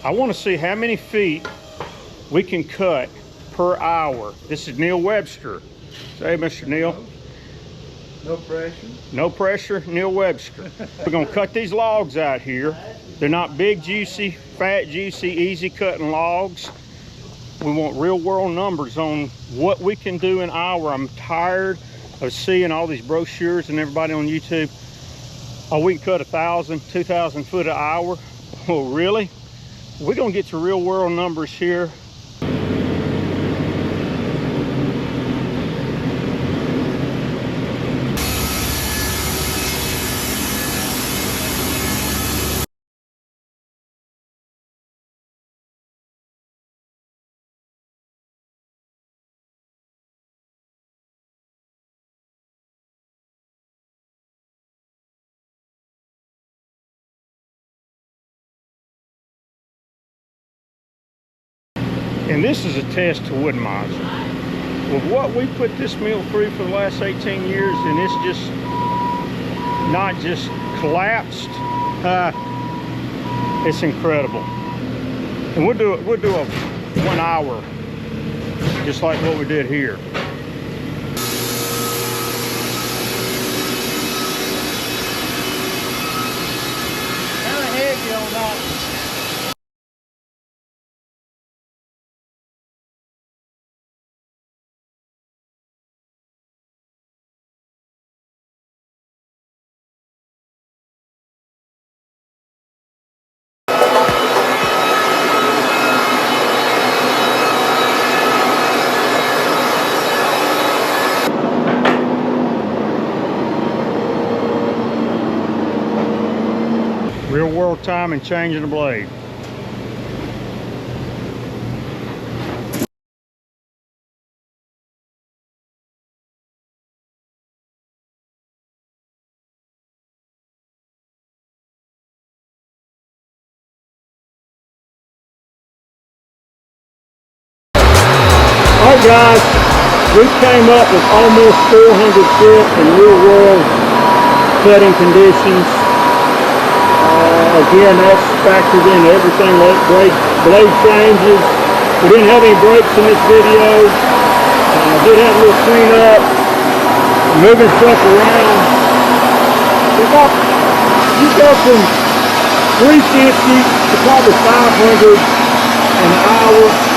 I want to see how many feet we can cut per hour. This is Neil Webster. Say, Mr. Neil. No pressure. No pressure, Neil Webster. We're gonna cut these logs out here. They're not big, juicy, fat, juicy, easy cutting logs. We want real world numbers on what we can do an hour. I'm tired of seeing all these brochures and everybody on YouTube. Oh, we can cut 1,000, 2,000 foot an hour. Oh, really? We're gonna get to real world numbers here. And this is a test to Wood-Mizer. With what we put this mill through for the last 18 years, and it's just not just collapsed, it's incredible. And we'll do a 1 hour, just like what we did here. Kind of heavy on that one. Real world time and changing the blade. All right, guys, we came up with almost 400 foot in real world cutting conditions. Again, that's factored in everything like blade changes. We didn't have any breaks in this video. Did have a little cleanup, moving stuff around. You go from 350 to probably 500 an hour.